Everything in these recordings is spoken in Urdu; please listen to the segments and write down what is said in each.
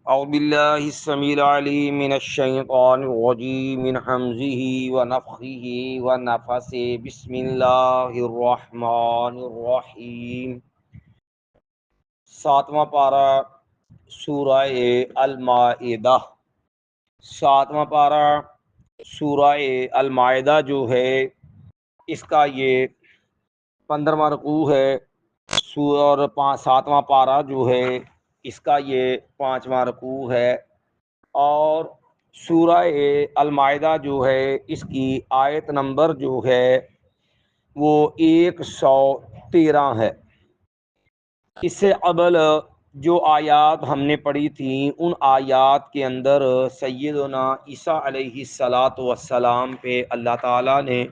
اعوذ باللہ السمیع العلیم من الشیطان الرجیم من حمزه ونفخه ونفثه بسم اللہ الرحمن الرحیم۔ ساتواں پارہ سورہ المائدہ، ساتواں پارہ سورہ المائدہ جو ہے اس کا یہ 15واں رکوع ہے، اور ساتواں پارہ جو ہے اس کا یہ 5واں رکوع ہے، اور سورہ المائدہ جو ہے اس کی آیت نمبر جو ہے وہ 113 ہے۔ اس سے قبل جو آیات ہم نے پڑھی تھیں ان آیات کے اندر سیدنا عیسیٰ علیہ السلام پہ اللہ تعالیٰ نے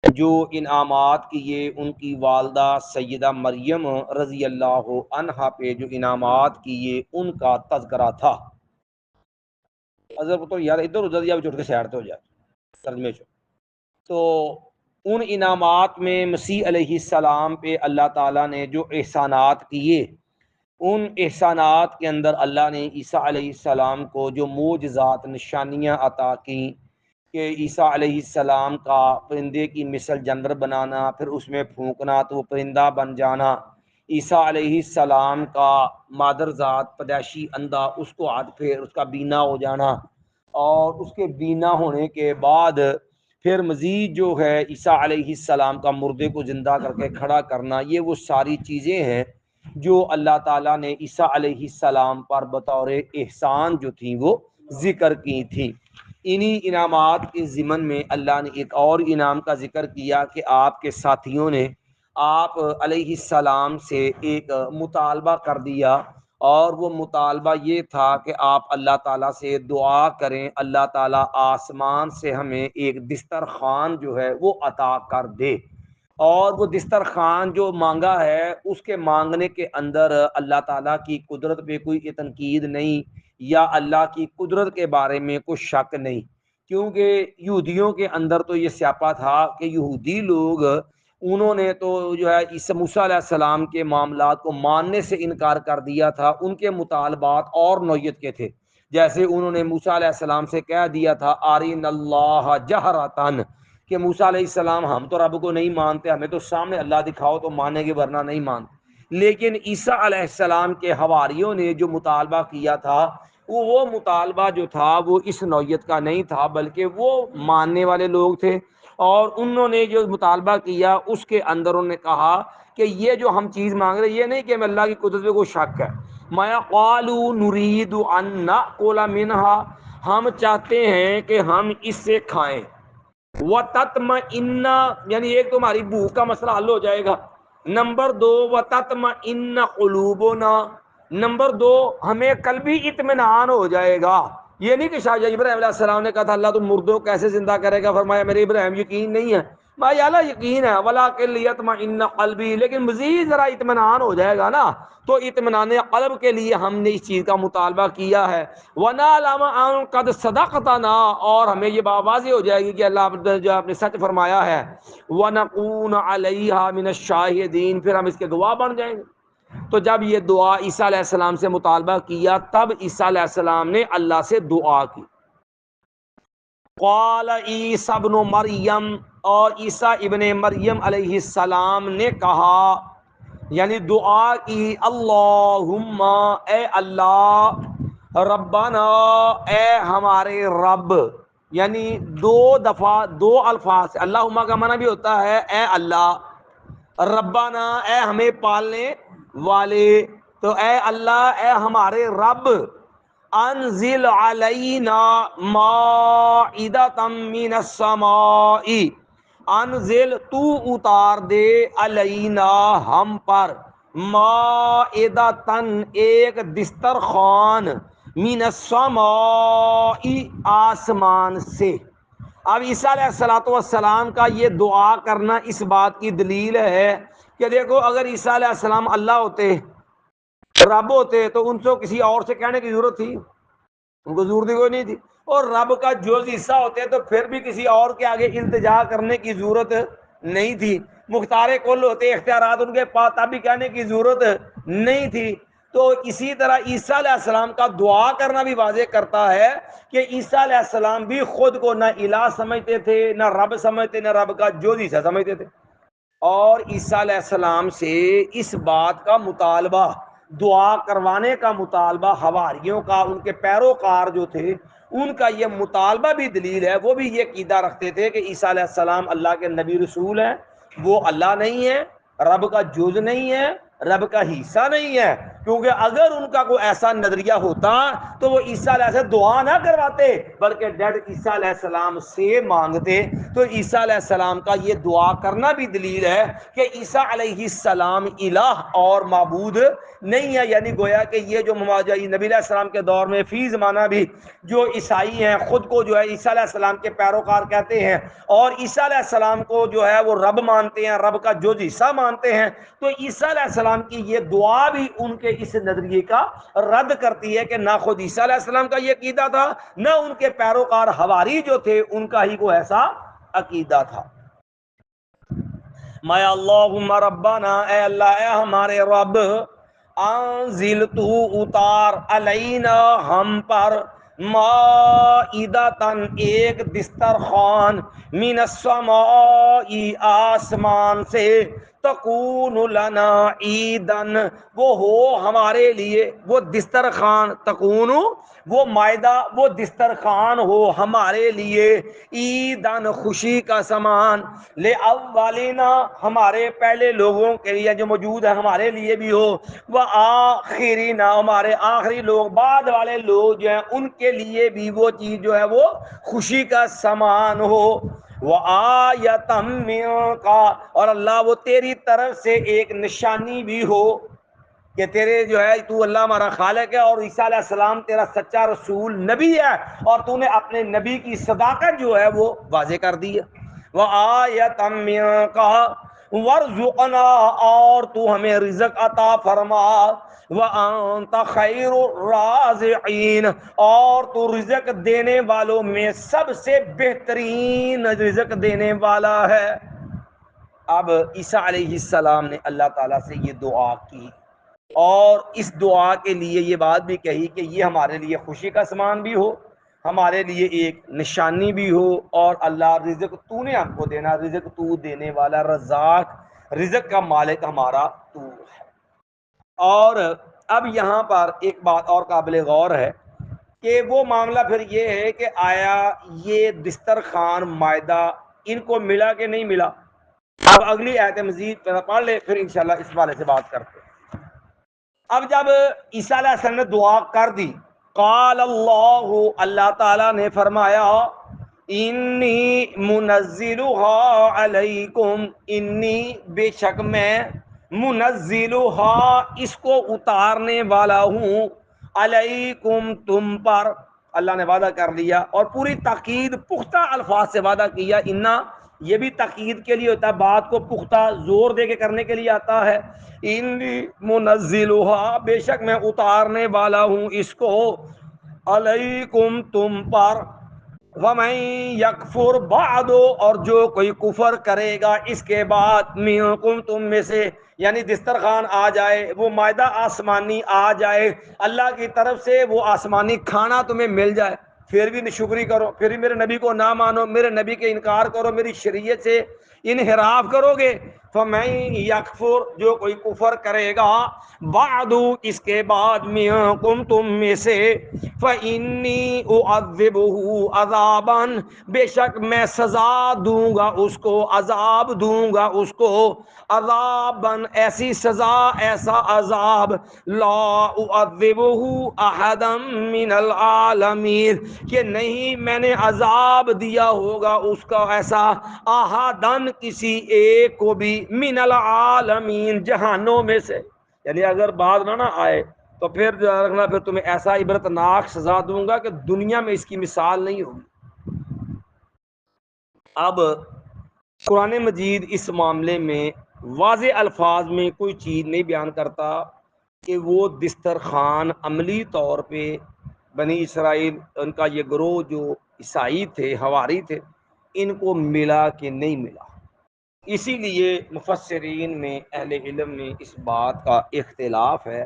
جو انعامات کیے، ان کی والدہ سیدہ مریم رضی اللہ عنہا پہ جو انعامات کیے ان کا تذکرہ تھا۔ حضرت تو یار ادھر ادھر یا چھوٹ کے سیڈ تو ہو جائے ترجمے چ تو ان انعامات میں مسیح علیہ السلام پہ اللہ تعالیٰ نے جو احسانات کیے، ان احسانات کے اندر اللہ نے عیسیٰ علیہ السلام کو جو معجزات نشانیاں عطا کیں کہ عیسیٰ علیہ السلام کا پرندے کی مثل جانور بنانا، پھر اس میں پھونکنا تو وہ پرندہ بن جانا، عیسیٰ علیہ السلام کا مادر ذات پیدائشی اندھا، اس کو ہاتھ پھر اس کا بینا ہو جانا، اور اس کے بینا ہونے کے بعد پھر مزید جو ہے عیسیٰ علیہ السلام کا مردے کو زندہ کر کے کھڑا کرنا، یہ وہ ساری چیزیں ہیں جو اللہ تعالیٰ نے عیسیٰ علیہ السلام پر بطور احسان جو تھیں وہ ذکر کی تھیں۔ انہی انعامات کے ضمن میں اللہ نے ایک اور انعام کا ذکر کیا کہ آپ کے ساتھیوں نے آپ علیہ السلام سے ایک مطالبہ کر دیا، اور وہ مطالبہ یہ تھا کہ آپ اللہ تعالیٰ سے دعا کریں اللہ تعالیٰ آسمان سے ہمیں ایک دسترخوان جو ہے وہ عطا کر دے، اور وہ دسترخوان جو مانگا ہے اس کے مانگنے کے اندر اللہ تعالیٰ کی قدرت پہ کوئی تنقید نہیں یا اللہ کی قدرت کے بارے میں کوئی شک نہیں، کیونکہ یہودیوں کے اندر تو یہ سیاپا تھا کہ یہودی لوگ انہوں نے تو جو ہے عیسی موسیٰ علیہ السلام کے معاملات کو ماننے سے انکار کر دیا تھا۔ ان کے مطالبات اور نوعیت کے تھے، جیسے انہوں نے موسیٰ علیہ السلام سے کہہ دیا تھا آرین اللہ جہرتن، کہ موسیٰ علیہ السلام ہم تو رب کو نہیں مانتے، ہمیں تو سامنے اللہ دکھاؤ تو مانیں گے ورنہ نہیں مانتے۔ لیکن عیسیٰ علیہ السلام کے حواریوں نے جو مطالبہ کیا تھا وہ مطالبہ جو تھا وہ اس نوعیت کا نہیں تھا، بلکہ وہ ماننے والے لوگ تھے، اور انہوں نے جو مطالبہ کیا اس کے اندر انہوں نے کہا کہ یہ جو ہم چیز مانگ رہے یہ نہیں کہ ہمیں اللہ کی قدرت پہ کوئی شک ہے، ما قالوا نريد ان ناكل منها، ہم چاہتے ہیں کہ ہم اس سے کھائیں، وَتَطْمَئِنَّ یعنی ایک تو ہماری بھوک کا مسئلہ حل ہو جائے گا، نمبر 2 وَتَطْمَئِنَّ قُلُوبُنَا، نمبر 2 ہمیں قلبی اطمینان ہو جائے گا۔ یہ نہیں کہ شاہ ابراہیم علیہ السلام نے کہا تھا اللہ تو مردوں کیسے زندہ کرے گا، فرمایا میرے ابراہیم یقین نہیں ہے، بھائی اللہ یقین ہے وَلَٰكِن لِيَطْمَئِنَّ قَلْبِي، لیکن مزید ذرا اطمینان ہو جائے گا نا، تو اطمینان قلب کے لیے ہم نے اس چیز کا مطالبہ کیا ہے۔ وَنَعْلَمَ أَن قَدْ صَدَقْتَنَا، اور ہمیں یہ بات واضح ہو جائے گی کہ اللہ جو آپ نے سچ فرمایا ہے، وَنَكُونَ عَلَيْهَا مِنَ الشَّاهِدِينَ، پھر ہم اس کے گواہ بن جائیں گے۔ تو جب یہ دعا عیسیٰ علیہ السلام سے مطالبہ کیا تب عیسیٰ علیہ السلام نے اللہ سے دعا کی۔ قال عیسیٰ ابن مریم، اور عیسیٰ ابن مریم علیہ السلام نے کہا، یعنی دعا کی، اللہم اے اللہ، ربنا اے ہمارے رب، یعنی دو دفعہ دو الفاظ، اللہم کا معنی بھی ہوتا ہے اے اللہ، ربنا اے ہمیں پالنے والے، تو اے اللہ اے ہمارے رب، انزل علینا مائدۃ من السماء، انزل تو اتار دے، علینا ہم پر، مائدۃ ایک دسترخوان، من السماء آسمان سے۔ اب عیسیٰ علیہ السلام کا یہ دعا کرنا اس بات کی دلیل ہے کہ دیکھو اگر عیسیٰ علیہ السلام اللہ ہوتے، رب ہوتے، تو ان کو کسی اور سے کہنے کی ضرورت تھی؟ ان کو ضرورت کوئی نہیں تھی۔ اور رب کا جز حصہ ہوتے تو پھر بھی کسی اور کے آگے التجا کرنے کی ضرورت نہیں تھی۔ مختار کل ہوتے، اختیارات ان کے پاس، تب بھی کہنے کی ضرورت نہیں تھی۔ تو اسی طرح عیسیٰ علیہ السلام کا دعا کرنا بھی واضح کرتا ہے کہ عیسیٰ علیہ السلام بھی خود کو نہ الہ سمجھتے تھے، نہ رب سمجھتے، نہ رب کا جوز حصہ سمجھتے تھے، اور عیسیٰ علیہ السلام سے اس بات کا مطالبہ، دعا کروانے کا مطالبہ حواریوں کا، ان کے پیروکار جو تھے ان کا یہ مطالبہ بھی دلیل ہے، وہ بھی یہ عقیدہ رکھتے تھے کہ عیسیٰ علیہ السلام اللہ کے نبی رسول ہیں، وہ اللہ نہیں ہے، رب کا جز نہیں ہے، رب کا حصہ نہیں ہے، کیونکہ اگر ان کا کوئی ایسا نظریہ ہوتا تو وہ عیسیٰ علیہ السلام سے دعا نہ کرواتے بلکہ ڈائریکٹ عیسیٰ علیہ السلام سے مانگتے۔ تو عیسیٰ علیہ السلام کا یہ دعا کرنا بھی دلیل ہے کہ عیسیٰ علیہ السلام الہ اور معبود نہیں ہے، یعنی گویا کہ یہ جو نبی علیہ السلام کے دور میں فی زمانہ بھی جو عیسائی ہیں خود کو جو ہے عیسیٰ علیہ السلام کے پیروکار کہتے ہیں اور عیسیٰ علیہ السلام کو جو ہے وہ رب مانتے ہیں، رب کا جز حصہ مانتے ہیں، تو عیسیٰ علیہ السلام کی یہ دعا بھی ان کے اس نظریے کا رد کرتی ہے کہ نہ خود عیسیٰ علیہ السلام کا یہ عقیدہ تھا، نہ ان کے پیروکار حواری جو تھے ان کا ہی کو ایسا عقیدہ تھا۔ میں اللہم ربنا، اے اللہ اے ہمارے رب، انزل تو اتار علینا ہم پر، مائدتن ایک دسترخوان، من السماء آسمان سے، تکون لنا عیدن وہ ہو ہمارے لیے، وہ دسترخوان تکون وہ مائدہ وہ دسترخوان ہو ہمارے لیے، عیدن خوشی کا سامان، لے اولینا ہمارے پہلے لوگوں کے لیے جو موجود ہے ہمارے لیے بھی ہو، وہ آخرینا ہمارے آخری لوگ بعد والے لوگ جو ہیں ان کے لیے بھی وہ چیز جو ہے وہ خوشی کا سامان ہو، وآیتم منک، اور اللہ وہ تیری طرف سے ایک نشانی بھی ہو کہ تیرے جو ہے تو اللہ ہمارا خالق ہے اور عیسیٰ علیہ السلام تیرا سچا رسول نبی ہے اور تو نے اپنے نبی کی صداقت جو ہے وہ واضح کر دی ہے۔ وآیتم منک وارزقنا، اور تو ہمیں رزق عطا فرما، وانت خیر الرازقین، اور تو رزق دینے والوں میں سب سے بہترین رزق دینے والا ہے۔ اب عیسیٰ علیہ السلام نے اللہ تعالیٰ سے یہ دعا کی اور اس دعا کے لیے یہ بات بھی کہی کہ یہ ہمارے لیے خوشی کا سامان بھی ہو، ہمارے لیے ایک نشانی بھی ہو، اور اللہ رزق تو نے ہم کو دینا، رزق تو دینے والا رزاق، رزق کا مالک ہمارا تو ہے۔ اور اب یہاں پر ایک بات اور قابل غور ہے کہ وہ معاملہ پھر یہ ہے کہ آیا یہ دسترخوان مائدہ ان کو ملا کہ نہیں ملا؟ اب اگلی آیت مزید پڑھ لے پھر انشاءاللہ اس والے سے بات کرتے ہیں۔ اب جب عیسیٰ علیہ السلام نے دعا کر دی، قال اللہ، اللہ تعالیٰ نے فرمایا، انی منزلها علیکم، انی بے شک میں، منزلها اس کو اتارنے والا ہوں، علیکم تم پر، اللہ نے وعدہ کر لیا اور پوری تاکید پختہ الفاظ سے وعدہ کیا، انا یہ بھی تاکید کے لیے ہوتا ہے، بات کو پختہ زور دے کے کرنے کے لیے آتا ہے، انی منزلها بے شک میں اتارنے والا ہوں اس کو، علیکم تم پر، وَمَن یکفر بعد، اور جو کوئی کفر کرے گا اس کے بعد، منکم تم میں سے، یعنی دسترخوان آ جائے، وہ مائدہ آسمانی آ جائے، اللہ کی طرف سے وہ آسمانی کھانا تمہیں مل جائے، پھر بھی ناشکری کرو، پھر بھی میرے نبی کو نہ مانو، میرے نبی کے انکار کرو، میری شریعت سے انحراف کرو گے، فَمَن یکفر جو کوئی کفر کرے گا، بعد اس کے بعد، منکم تم میں سے، فَإِنِّي أُعَذِّبُهُ عَذَابًا بے شک میں سزا دوں گا اس کو، عذاب دوں گا اس کو، عذابًا ایسی سزا، ایسا عذاب، لا أُعَذِّبُهُ أَحَدًا مِّنَ الْعَالَمِينَ کہ نہیں میں نے عذاب دیا ہوگا اس کا ایسا، احدن کسی ایک کو بھی، من العالمین جہانوں میں سے، یعنی اگر بعد نہ آئے تو پھر رکھنا، پھر تمہیں ایسا عبرتناک سزا دوں گا کہ دنیا میں اس کی مثال نہیں ہوگی۔ اب قرآن مجید اس معاملے میں واضح الفاظ میں کوئی چیز نہیں بیان کرتا کہ وہ دسترخوان عملی طور پہ بنی اسرائیل ان کا یہ گروہ جو عیسائی تھے، حواری تھے، ان کو ملا کہ نہیں ملا۔ اسی لیے مفسرین میں، اہل علم میں اس بات کا اختلاف ہے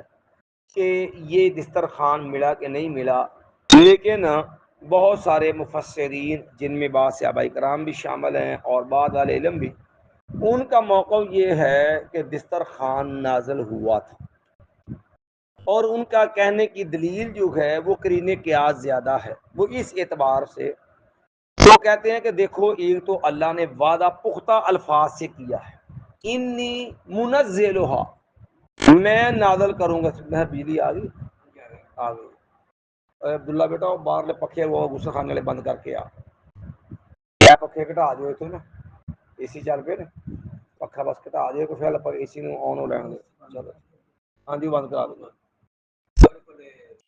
کہ یہ دسترخوان ملا کہ نہیں ملا، لیکن بہت سارے مفسرین جن میں بعض صحابہ کرام بھی شامل ہیں اور بعض اہل علم بھی، ان کا موقف یہ ہے کہ دسترخوان نازل ہوا تھا، اور ان کا کہنے کی دلیل جو ہے وہ قرین قیاس زیادہ ہے۔ وہ اس اعتبار سے وہ کہتے ہیں کہ دیکھو، ایک تو اللہ نے وعدہ پختہ الفاظ سے کیا ہے، انی منزلھا، میں نازل کروں گا۔ میں بجلی آ گئی، آ گئی۔ عبداللہ بیٹا وہ باہر لے پکھے وہ غصہ خانے والے بند کر کے آ، پکھے کٹا جو تو نا، اے سی چل پہ نا، پکھا بس کٹا جو کہ پھر اے سی نو آن ہو لین دے۔ چلو ہاں جی بند کرا دو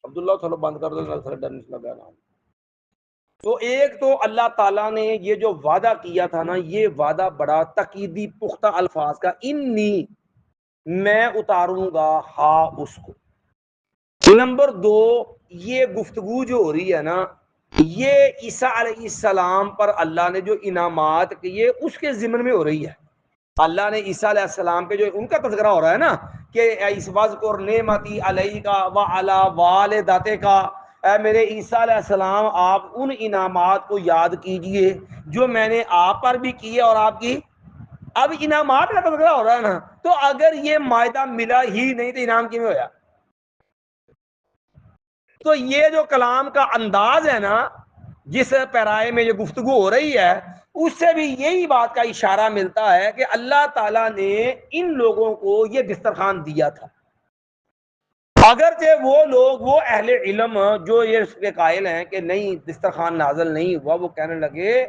عبداللہ، تھوڑا بند کر دو، تھوڑا ڈر نہیں لگا نا۔ تو ایک تو اللہ تعالیٰ نے یہ جو وعدہ کیا تھا نا، یہ وعدہ بڑا تقیدی پختہ الفاظ کا، انی، میں اتاروں گا ہاں اس کو۔ نمبر دو، یہ گفتگو جو ہو رہی ہے نا، یہ عیسیٰ علیہ السلام پر اللہ نے جو انعامات کیے اس کے ضمن میں ہو رہی ہے۔ اللہ نے عیسیٰ علیہ السلام پہ جو ان کا تذکرہ ہو رہا ہے نا کہ وَاذْکُرْ نِعْمَتِی عَلَیْکَ وَعَلیٰ وَالِدَتِکَ، اے میرے عیسیٰ علیہ السلام آپ ان انعامات کو یاد کیجئے جو میں نے آپ پر بھی کیے اور آپ کی۔ اب انعامات کا تذکرہ ہو رہا ہے نا، تو اگر یہ معاہدہ ملا ہی نہیں تو انعام کیوں ہویا؟ تو یہ جو کلام کا انداز ہے نا، جس پیرائے میں یہ گفتگو ہو رہی ہے، اس سے بھی یہی بات کا اشارہ ملتا ہے کہ اللہ تعالیٰ نے ان لوگوں کو یہ دسترخوان دیا تھا۔ اگرچہ وہ لوگ، وہ اہل علم جو یہ اس کے قائل ہیں کہ نہیں دسترخوان نازل نہیں ہوا، وہ کہنے لگے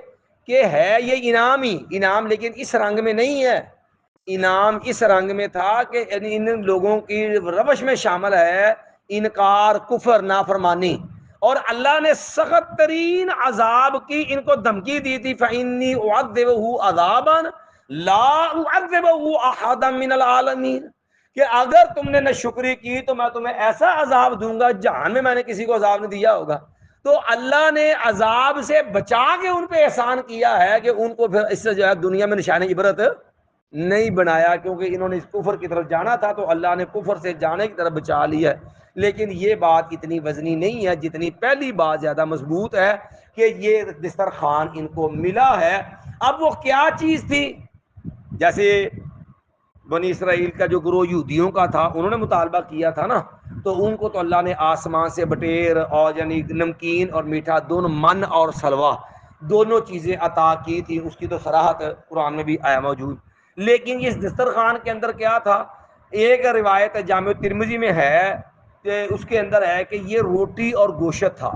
کہ ہے یہ انعام ہی انعام، لیکن اس رنگ میں نہیں ہے۔ انعام اس رنگ میں تھا کہ ان لوگوں کی روش میں شامل ہے انکار، کفر، نافرمانی، اور اللہ نے سخت ترین عذاب کی ان کو دھمکی دی تھی، فَإِنِّي أُعَذِّبُهُ عَذَابًا لَا أُعَذِّبُهُ أَحَدًا مِّنَ الْعَالَمِينَ، کہ اگر تم نے ناشکری کی تو میں تمہیں ایسا عذاب دوں گا جہاں میں نے کسی کو عذاب نہیں دیا ہوگا۔ تو اللہ نے عذاب سے بچا کے ان پہ احسان کیا ہے کہ ان کو پھر اس سے جو ہے دنیا میں نشان عبرت نہیں بنایا، کیونکہ انہوں نے اس کفر کی طرف جانا تھا تو اللہ نے کفر سے جانے کی طرف بچا لیا ہے۔ لیکن یہ بات اتنی وزنی نہیں ہے جتنی پہلی بات زیادہ مضبوط ہے کہ یہ دسترخوان ان کو ملا ہے۔ اب وہ کیا چیز تھی؟ جیسے بنی اسرائیل کا جو گروہ یہودیوں کا تھا، انہوں نے مطالبہ کیا تھا نا، تو ان کو تو اللہ نے آسمان سے بٹیر اور یعنی نمکین اور میٹھا دونوں، من اور سلوہ دونوں چیزیں عطا کی تھی، اس کی تو صراحت قرآن میں بھی آیا موجود۔ لیکن اس دسترخوان کے اندر کیا تھا؟ ایک روایت جامع ترمذی میں ہے کہ اس کے اندر ہے کہ یہ روٹی اور گوشت تھا،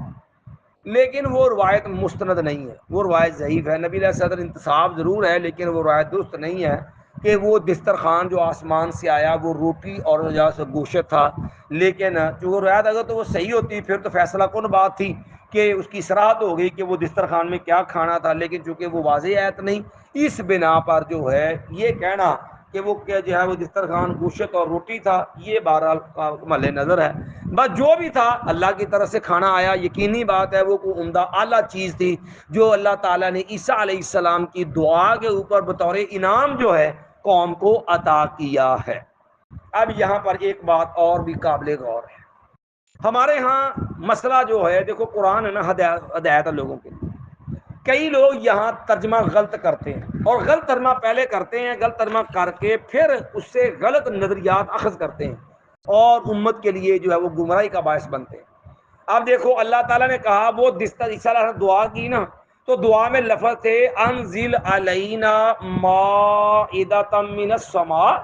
لیکن وہ روایت مستند نہیں ہے، وہ روایت ضعیف ہے۔ نبی علیہ صدر انتصاب ضرور ہے لیکن وہ روایت درست نہیں ہے کہ وہ دسترخوان جو آسمان سے آیا وہ روٹی اور گوشت تھا۔ لیکن جو روایت اگر تو وہ صحیح ہوتی پھر تو فیصلہ کن بات تھی کہ اس کی صراحت ہو گئی کہ وہ دسترخوان میں کیا کھانا تھا، لیکن چونکہ وہ واضح آیت نہیں، اس بنا پر جو ہے یہ کہنا کہ وہ کیا جو ہے وہ دسترخوان گوشت اور روٹی تھا، یہ بہرحال محل نظر ہے۔ بس جو بھی تھا اللہ کی طرف سے کھانا آیا، یقینی بات ہے وہ کوئی عمدہ اعلیٰ چیز تھی جو اللہ تعالیٰ نے عیسیٰ علیہ السلام کی دعا کے اوپر بطور انعام جو ہے قوم کو عطا کیا ہے۔ اب یہاں پر ایک بات اور بھی قابل غور ہے۔ ہمارے ہاں مسئلہ جو ہے، دیکھو قرآن ہے نا ہدایت ہے لوگوں کے لیے، کئی لوگ یہاں ترجمہ غلط کرتے ہیں، اور غلط ترجمہ پہلے کرتے ہیں، غلط ترجمہ کر کے پھر اس سے غلط نظریات اخذ کرتے ہیں اور امت کے لیے جو ہے وہ گمراہی کا باعث بنتے ہیں۔ اب دیکھو اللہ تعالیٰ نے کہا وہ عیسیٰ علیہ دعا کی نا، تو دعا میں لفظ تھے انزل علینا مائدۃ من السماء،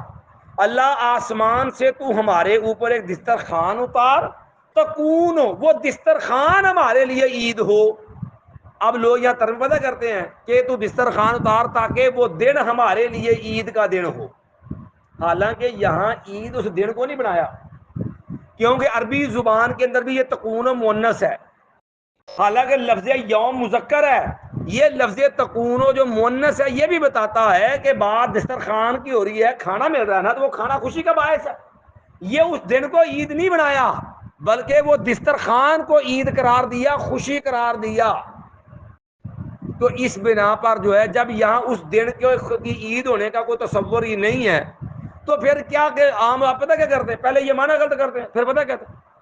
اللہ آسمان سے تو ہمارے اوپر ایک دسترخوان اتار، تکون، وہ دسترخوان ہمارے لیے عید ہو۔ اب لوگ یہاں ترجمہ پتہ کرتے ہیں کہ تو دسترخوان اتار تاکہ وہ دن ہمارے لیے عید کا دن ہو، حالانکہ یہاں عید اس دن کو نہیں بنایا، کیونکہ عربی زبان کے اندر بھی یہ تکون مؤنث ہے، حالانکہ لفظ یوم مذکر ہے۔ یہ لفظ تکون جو مؤنث ہے یہ بھی بتاتا ہے کہ بات دسترخوان کی ہو رہی ہے، کھانا مل رہا ہے نا، تو وہ کھانا خوشی کا باعث ہے۔ یہ اس دن کو عید نہیں بنایا بلکہ وہ دسترخوان کو عید قرار دیا، خوشی قرار دیا۔ تو اس بنا پر جو ہے جب یہاں اس دن کی عید ہونے کا کوئی تصور ہی نہیں ہے، تو پھر کیا کہ عام آپ پتہ کیا کرتے ہیں؟ پہلے یہ معنی غلط کرتے ہیں، پھر پتہ کیا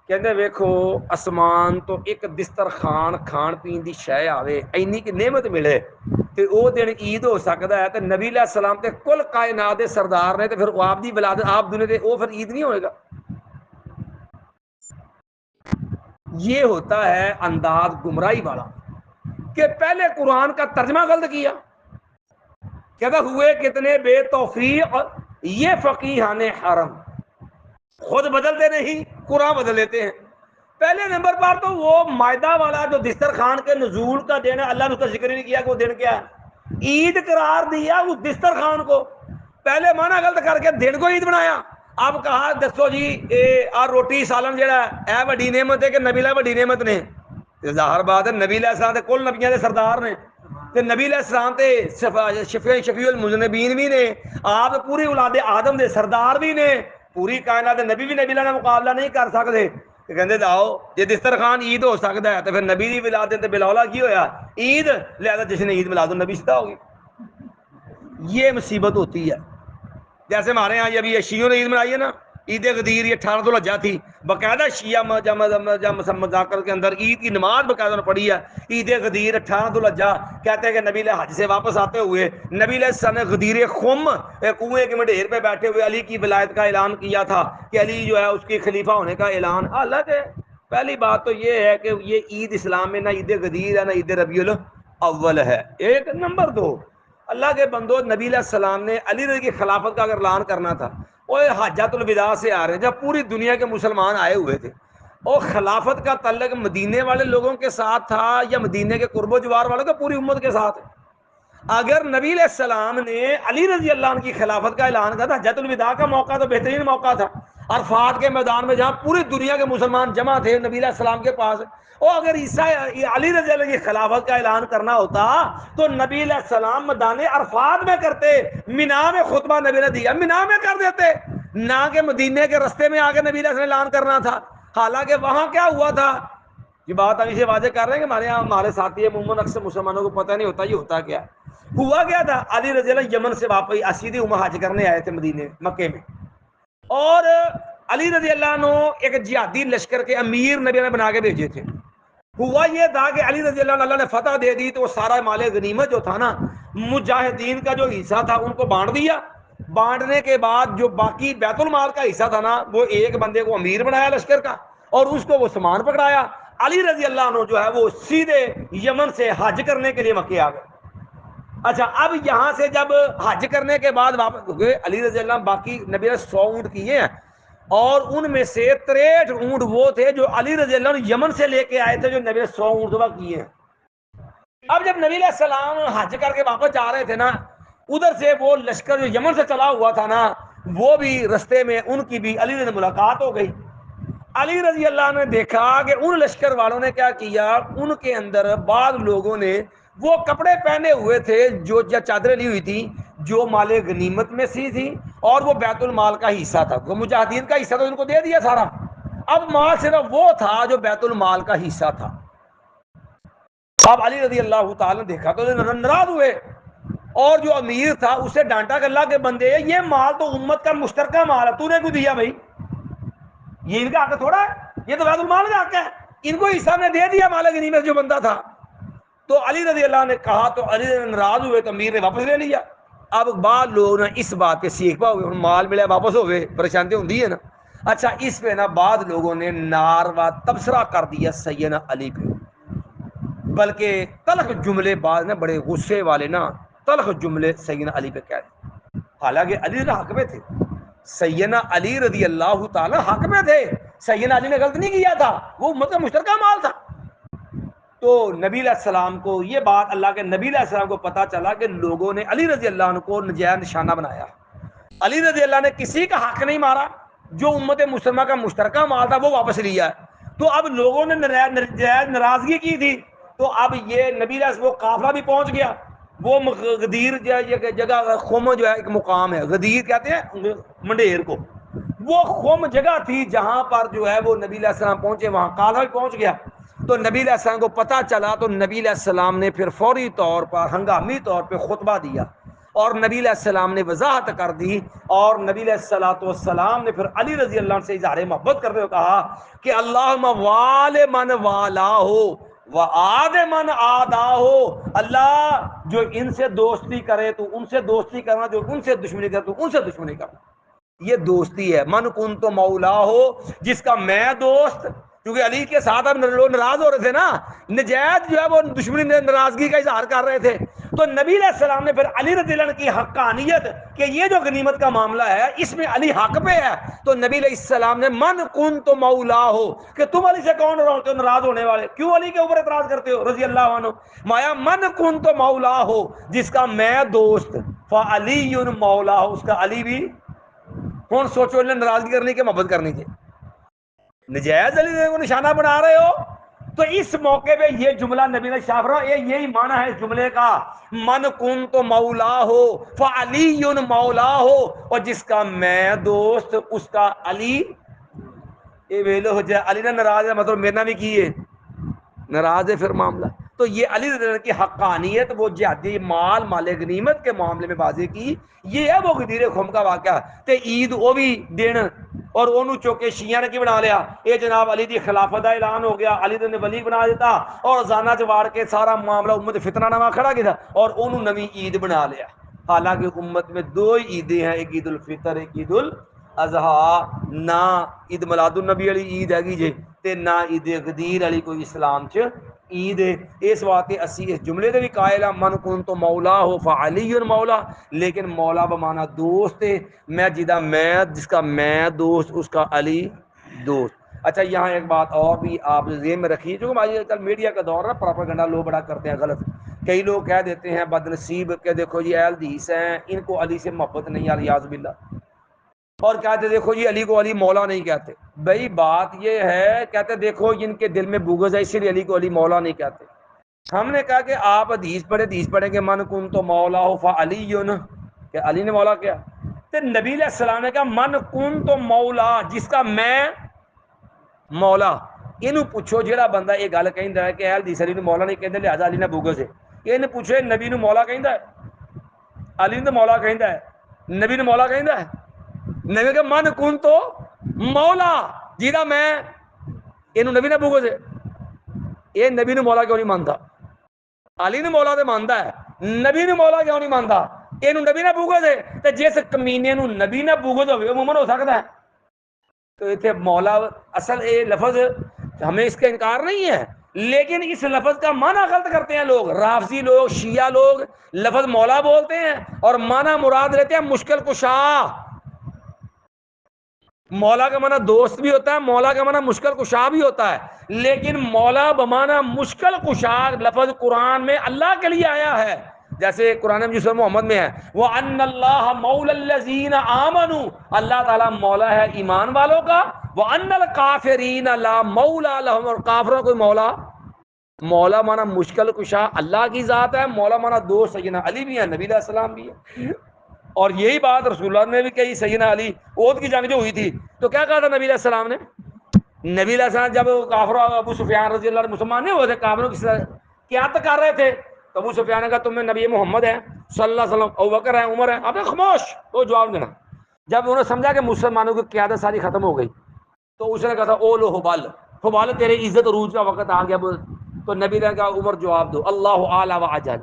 کہتے ہیں ویکھو آسمان تو ایک دسترخوان کھان پین دی شے آوے اینی کی نعمت ملے تے او دن عید ہو سکتا ہے تے نبی علیہ السلام تے کل کائنات دے سردار نے تے پھر آپ دی ولادت آپ دنیا دے او پھر عید نہیں ہوئے گا. یہ ہوتا ہے انداز گمراہی والا کہ پہلے قرآن کا ترجمہ غلط کیا، کہتا ہوئے کتنے بے توفیق یہ فقیہان حرم، خود بدلتے نہیں قرآن بدل لیتے ہیں. پہلے نمبر پر تو وہ مائدہ والا جو دسترخوان کے نزول کا دن ہے، اللہ نے اس کا ذکر نہیں کیا کہ وہ دن کیا ہے، عید قرار دیا اس دسترخوان کو. پہلے معنی غلط کر کے دن کو عید بنایا. اب کہا دسو جی آ روٹی سالن جڑا اے وڈی نعمت ہے کہ نبی علیہ وڈی نعمت نے؟ ظاہر بات ہے نبی علیہ السلام تے کل نبیوں دے سردار نے تے نبی علیہ السلام تے شفیع المذنبین بھی نے، آپ پوری اولاد آدم دے سردار بھی نے، پوری کائنات نبی بھی نبی علیہ مقابلہ نہیں کر سکتے. کہندے آؤ جی دسترخوان عید ہو سکتا ہے تو پھر نبی دی ولادت تے بلاولا کی ہویا عید، لہذا جشن عید ملا دو نبی سیدھا ہوگی. یہ مصیبت ہوتی ہے. جیسے ہمارے یہاں ابھی شیعوں نے عید منائی ہے نا، عید غدیر، یہ 18 ذوالحجہ تھی، باقاعدہ شیعہ مذاکر کے اندر عید کی نماز باقاعدہ پڑھی ہے. عید غدیر 18 ذوالحجہ، کہتے ہیں کہ نبی علیہ حج سے واپس آتے ہوئے نبی علیہ السلام نے غدیر خم کنویں کے مڈھیر پہ بیٹھے ہوئے علی کی ولایت کا اعلان کیا تھا کہ علی جو ہے اس کی خلیفہ ہونے کا اعلان. حالانکہ پہلی بات تو یہ ہے کہ یہ عید اسلام میں نہ عید غدیر ہے نہ عید ربیع الاول ہے. ایک نمبر دو، اللہ کے بندو، نبی علیہ السلام نے علی رضی کی خلافت کا اگر اعلان کرنا تھا، وہ حجۃ الوداع سے آ رہے ہیں جب پوری دنیا کے مسلمان آئے ہوئے تھے، اور خلافت کا تعلق مدینے والے لوگوں کے ساتھ تھا یا مدینے کے قرب و جوار والوں کے پوری امت کے ساتھ؟ اگر نبی علیہ السلام نے علی رضی اللہ عنہ کی خلافت کا اعلان کیا تھا، حجۃ الوداع کا موقع تو بہترین موقع تھا، عرفات کے میدان میں جہاں پوری دنیا کے مسلمان جمع تھے نبی علیہ السلام کے پاس، اور اگر علی رضی اللہ کی خلافت کا اعلان کرنا ہوتا تو نبی علیہ السلام میدان عرفات میں کرتے، مینا میں خطبہ نبی نے دیا مینا میں کر دیتے، نہ کہ مدینے کے رستے میں آ کے نبی علیہ السلام اعلان کرنا تھا. حالانکہ وہاں کیا ہوا تھا، یہ بات ابھی سے واضح کر رہے ہیں کہ ہمارے یہاں ہمارے ساتھی عموماً اکثر مسلمانوں کو پتہ نہیں ہوتا یہ ہوتا کیا ہوا گیا تھا. علی رضی اللہ یمن سے واپس سیدھی عمرہ حج کرنے آئے تھے مدینے مکے میں، اور علی رضی اللہ عنہ ایک جہادی لشکر کے امیر نبی نے بنا کے بھیجے تھے. ہوا یہ تھا کہ علی رضی اللہ نے فتح دے دی تو وہ سارا مال غنیمت جو تھا نا مجاہدین کا جو حصہ تھا ان کو بانٹ دیا. بانٹنے کے بعد جو باقی بیت المال کا حصہ تھا نا وہ ایک بندے کو امیر بنایا لشکر کا اور اس کو وہ سامان پکڑایا. علی رضی اللہ عنہ جو ہے وہ سیدھے یمن سے حج کرنے کے لیے مکے آ گئے. اچھا اب یہاں سے جب حج کرنے کے بعد واپس ہو گئے، علی رضی اللہ باقی نبی نے 100 اونٹ کیے ہیں اور ان میں سے 63 اونٹ وہ تھے جو علی رضی اللہ عنہ یمن سے لے کے آئے تھے جو نبی نے 100 اونٹ ذبح کیے ہیں. اب جب نبی علیہ السلام حج کر کے واپس جا رہے تھے نا، ادھر سے وہ لشکر جو یمن سے چلا ہوا تھا نا وہ بھی رستے میں ان کی بھی علی رضی ملاقات ہو گئی. علی رضی اللہ نے دیکھا کہ ان لشکر والوں نے کیا کیا، ان کے اندر بعض لوگوں نے وہ کپڑے پہنے ہوئے تھے جو چادریں لی ہوئی تھی جو مال غنیمت میں سی تھی اور وہ بیت المال کا حصہ تھا، وہ مجاہدین کا حصہ تو ان کو دے دیا سارا، اب مال صرف وہ تھا جو بیت المال کا حصہ تھا. اب علی رضی اللہ تعالی نے دیکھا تو ناراض ہوئے اور جو امیر تھا اسے ڈانٹا کہ اللہ کے بندے یہ مال تو امت کا مشترکہ مال ہے، تو نے کیوں دیا بھائی؟ یہ ان کا حق تھوڑا ہے، یہ تو بیت المال کا حق ہے، ان کو حصہ نے دے دیا مال غنیمت جو بندہ تھا. تو علی رضی اللہ نے کہا تو علی رضی ناراض ہوئے تو امیر نے واپس لے لیا. اب بعض لوگ نے اس بات پہ سیکھا ہوئے مال ملے واپس ہوئے پریشانی ہوتی ہے نا. اچھا اس پہ نا بعض لوگوں نے ناروا تبصرہ کر دیا سیدنا علی پہ، بلکہ تلخ جملے بعض نے بڑے غصے والے نا تلخ جملے سیدنا علی پہ کہہ دیے. حالانکہ علی رضی حق میں تھے، سیدنا علی رضی اللہ تعالی حق میں تھے، سیدنا علی نے غلط نہیں کیا تھا، وہ امت کا مشترکہ مال تھا. تو نبی علیہ السلام کو یہ بات اللہ کے نبی علیہ السلام کو پتا چلا کہ لوگوں نے علی رضی اللہ عنہ کو نجائز نشانہ بنایا. علی رضی اللہ نے کسی کا حق نہیں مارا، جو امت مسلمہ کا مشترکہ مال تھا وہ واپس لیا ہے. تو اب لوگوں نے نجائز ناراضگی کی تھی تو اب یہ نبی علیہ السلام وہ قافلہ بھی پہنچ گیا. وہ غدیر جگہ خم جو ہے ایک مقام ہے، غدیر کہتے ہیں منڈیر کو، وہ خم جگہ تھی جہاں پر جو ہے وہ نبی علیہ السلام پہنچے، وہاں قافلہ بھی پہنچ گیا. تو نبی علیہ السلام کو پتہ چلا تو نبی علیہ السلام نے پھر فوری طور پر ہنگامی طور پہ خطبہ دیا. اور نبی علیہ السلام نے وضاحت کر دی، اور نبی علیہ السلام نے پھر علی رضی اللہ عنہ سے اظہار محبت کرتے ہوئے کہا کہ اللہم وال من والا ہو وعاد من آدا ہو، اللہ جو ان سے دوستی کرے تو ان سے دوستی کرنا، جو ان سے دشمنی کرے تو ان سے دشمنی کرنا، یہ دوستی ہے۔ من کن تو مولا ہو، جس کا میں دوست، کیونکہ علی کے ساتھ اب لوگ ناراض ہو رہے تھے نا، نجائز جو ہے وہ دشمنی ناراضگی کا اظہار کر رہے تھے، تو نبی علیہ السلام نے پھر علی رضی اللہ عنہ کی حقانیت کہ یہ جو غنیمت کا معاملہ ہے اس میں علی حق پہ ہے، تو نبی علیہ السلام نے من کن تو مولا ہو، کہ تم علی سے کون ناراض ہونے والے، کیوں علی کے اوپر اعتراض کرتے ہو رضی اللہ عنہ، مایا من کن تو مولا ہو، جس کا میں دوست، فعلی مولا ہو، اس کا علی بھی۔ کون سوچو ناراضگی کرنی کہ محبت کرنی چاہیے، نجائز علی کو نشانہ بنا رہے ہو، تو اس موقع پہ یہ جملہ نبی نے شاہ فرمایا، یہی معنی ہے اس جملے کا، من کن تو مولا ہو فعلی مولا ہو، اور جس کا میں دوست اس کا علی، یہ ویلو ہو جائے علی نے ناراض ہے مطلب میرے نہ بھی کیے ناراض ہے، پھر معاملہ تو یہ علی رضی اللہ عنہ کی حقانیت وہ جہادی مال غنیمت کے معاملے میں واضح کی، یہ ہے وہ غدیر خم کا واقعہ تے عید وہ بھی دن، اور انہوں چوکے شیعہ نے کی بنا لیا، یہ جناب علی دی خلافت دا اعلان ہو گیا، علی نے ولی بنا دیتا، اور زانا چوار کے سارا معاملہ امت فتنہ نما کھڑا کیا تھا، اور انہوں نوی عید بنا لیا، حالانکہ امت میں دو ہی عیدیں ہیں، ایک عید الفطر ایک عید الاضحیٰ، نہ عید میلاد النبی علی عید ہے جی تے نہ عید غدیر علی کوئی اسلام چ عید ہے، اس واسطے اسی اس جملے دے بھی قائل ہیں من کن تو مولا ہو فعلی مولا، لیکن مولا بمانا دوست ہے، میں جدا میں جس کا میں دوست اس کا علی دوست۔ اچھا یہاں ایک بات اور بھی آپ ذہن میں رکھیے، جو آج کل میڈیا کا دور ہے، پروپیگنڈا لوگ بڑا کرتے ہیں غلط، کئی لوگ کہہ دیتے ہیں بدنصیب کہ دیکھو یہ اہل حدیث ہیں ان کو علی سے محبت نہیں، الیاذ باللہ، اور کہتے دیکھو یہ علی کو علی مولا نہیں کہتے، بھائی بات یہ ہے، کہتے دیکھو ان کے دل میں بغض ہے اس لیے علی کو علی مولا نہیں کہتے۔ ہم نے کہا کہ آپ حدیث پڑھیں کہ من کن تو مولا ہو فعلی، کہ علی نے مولا کیا، تو نبی علیہ السلام نے کہا من کن تو مولا، جس کا میں مولا، انہوں پوچھو جہاں بندہ یہ گل کہندا ہے کہ اہل حدیث علی نے مولا نہیں کہندے لہذا علی نے بغض ہے، یہ پوچھے نبی نے مولا کہندا ہے، علی نے مولا کہندا ہے، نبی نے مولا کہندا ہے، نبی کہ من کن تو مولا، جیدہ میں یہ نبی نے بغض ہے، یہ نبی نے مولا کیوں نہیں مانتا، علی نے مولا تو مانتا ہے، نبی نے مولا کیوں نہیں مانتا، یہ نبی نے بغض ہے، تو جس کمینے نو نبی نے بغض ہوئے وہ مومن ہو سکتا ہے، تو اتنے مولا اصل یہ لفظ ہمیں اس کا انکار نہیں ہے، لیکن اس لفظ کا معنی غلط کرتے ہیں لوگ، رافضی لوگ شیعہ لوگ لفظ مولا بولتے ہیں اور معنی مراد لیتے ہیں مشکل کشا، مولا کا معنی دوست بھی ہوتا ہے، مولا کا معنی مشکل کشا بھی ہوتا ہے، لیکن مولا بمانا مشکل کشا لفظ قرآن میں اللہ کے لیے آیا ہے، جیسے قرآن مجید سورہ محمد میں ہے وَأَنَّ اللَّهَ مَوْلَى الَّذِينَ آمَنُوا، اللہ تعالیٰ مولا ہے ایمان والوں کا، وَأَنَّ الْكَافِرِينَ لَا مَوْلَى لَهُمْ، اور کافروں کوئی مولا، مولا مانا مشکل کشا اللہ کی ذات ہے، مولا مانا دوست سیدنا علی بھی ہے، نبی علیہ السلام بھی ہے، اور یہی بات رسول اللہ نے بھی کہی، سیدنا علی احد کی جنگ جو ہوئی تھی تو کیا کہا تھا نبی علیہ السلام نے، نبی علیہ السلام جب کافر ابو سفیان رضی اللہ عنہ مسلمان نہیں ہوئے تھے، کافروں کی قیادت کر رہے تھے، تو ابو سفیان نے کہا تم میں نبی محمد ہے صلی اللہ علیہ وسلم، ابوبکر ہے عمر ہے، اب خاموش وہ جواب دینا، جب انہوں نے سمجھا کہ مسلمانوں کی قیادت ساری ختم ہو گئی تو اس نے کہا تھا او لو حبال، حبال تیرے عزت عروج کا وقت آ گیا، تو نبی نے کہا عمر جواب دو اللہ اعلی و اجل،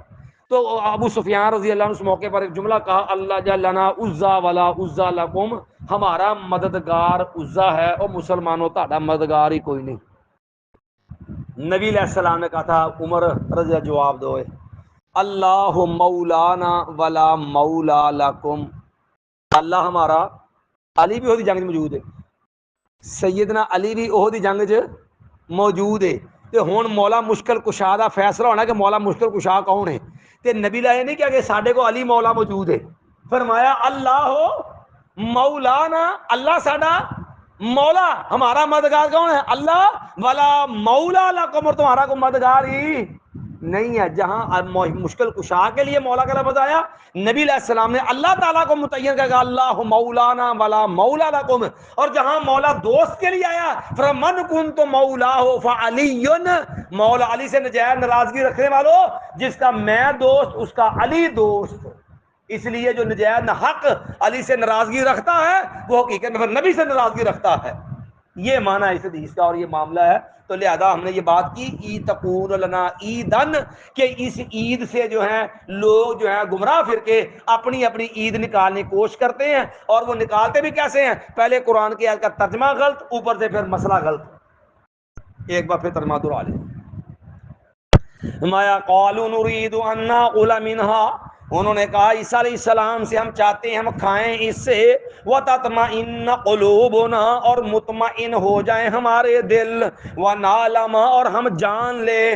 تو ابو سفیان رضی اللہ عنہ اس موقع پر ایک جملہ کہا اللہ جلنا عزا ولا عزا لکم، ہمارا مددگار عزا ہے اور مسلمانوں تہاڈا مددگار ہی کوئی نہیں، نبی علیہ السلام نے کہا تھا عمر رضی اللہ جواب دو اللہ مولانا ولا مولا لکم، اللہ ہمارا، علی بھی احد جنگ موجود ہے، سیدنا علی بھی احد جنگ چ موجود ہے، تے ہن مولا مشکل کشا دا فیصلہ ہونا کہ مولا مشکل کشا کون ہے، تے نبی لائے نہیں کیا کہ ساڈے کو علی مولا موجود ہے، فرمایا اللہ ہو مولانا، اللہ ساڈا مولا، ہمارا مددگار کون ہے اللہ، ولا مولا لکم، اور تمہارا کو مددگار ہی نہیں ہے، جہاں مشکل کشا کے لیے مولا کا لفظ آیا، نبی علیہ السلام نے اللہ تعالیٰ کو متعین کر کہا اللہ مولانا ولا مولا لکم، اور جہاں مولا دوست کے لیے آیا فرمن کن تو مولا ہو فعلی، مولا علی سے نجائز ناراضگی رکھنے والوں جس کا میں دوست اس کا علی دوست، اس لیے جو نجائز نہ حق علی سے ناراضگی رکھتا ہے وہ حقیقت میں پھر نبی سے ناراضگی رکھتا ہے. یہ معنی ہے اس حدیث کا اور یہ معاملہ ہے. تو لہذا ہم نے یہ بات کی عید تقول لنا عیدن کہ اس عید سے جو ہیں لوگ جو ہیں گمراہ فرقے اپنی اپنی عید نکالنے کی کوشش کرتے ہیں. اور وہ نکالتے بھی کیسے ہیں؟ پہلے قرآن کی آیت کا ترجمہ غلط، اوپر سے پھر مسئلہ غلط. ایک بار پھر ترجمہ دہرا لیں. ما قالوا نريد ان ناكل منها، انہوں نے کہا عیسیٰ علیہ السلام سے ہم چاہتے ہیں ہم کھائیں اس سے، وتطمئن قلوبنا اور مطمئن ہو جائیں ہمارے دل، ونعلم اور ہم جان لے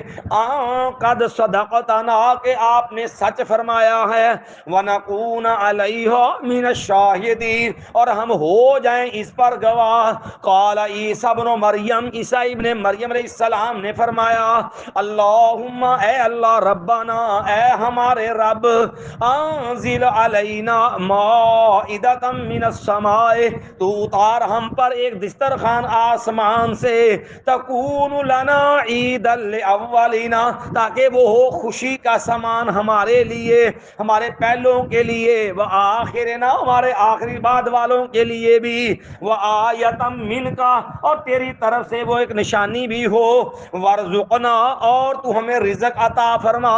قد صدقتنا کہ آپ نے سچ فرمایا ہے، ونکون علیہ من الشاہدین اور ہم ہو جائیں اس پر گواہ. قال عیسیٰ ابن مریم، عیسیٰ ابن مریم علیہ السلام نے فرمایا اللہم اے اللہ ربنا اے ہمارے رب انزل علینا مائدۃ من السماء تو اتار ہم پر ایک دسترخوان آسمان سے، تکون لنا عید الاولینا تاکہ وہ ہو خوشی کا سامان ہمارے لیے، ہمارے پہلوں کے لیے، وآخرنا ہمارے آخری بعد والوں کے لیے بھی، وآیۃ منک اور تیری طرف سے وہ ایک نشانی بھی ہو، وارزقنا اور تو ہمیں رزق عطا فرما،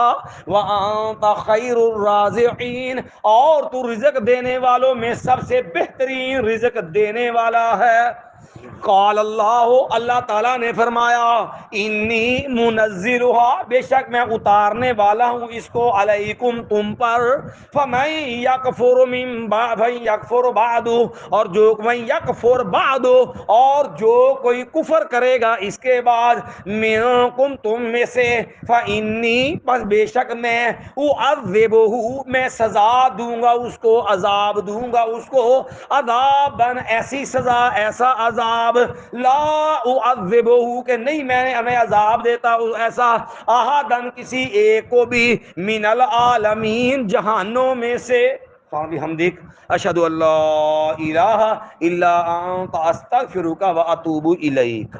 وانت خیر الرازقین اور تو رزق دینے والوں میں سب سے بہترین رزق دینے والا ہے. قال اللہ، اللہ تعالیٰ نے فرمایا انی منزلها بے شک میں اتارنے والا ہوں اس کو علیکم تم پر، فمن یکفر من بعد یکفر بعد اور جو من یکفر بعد اور جو کوئی کفر کرے گا اس کے بعد، منکم تم میں سے، فانی بس بے شک میں اعذبہ میں سزا دوں گا اس کو، عذاب دوں گا اس کو، عذابن ایسی سزا ایسا عذاب، لا اعذبہ کہ نہیں میں ہمیں عذاب دیتا ہوں ایسا، احدن کسی ایک کو بھی، من العالمین جہانوں میں سے. سبحان بحمدک اشہد ان لا الہ الا انت استغفرک واتوب الیک.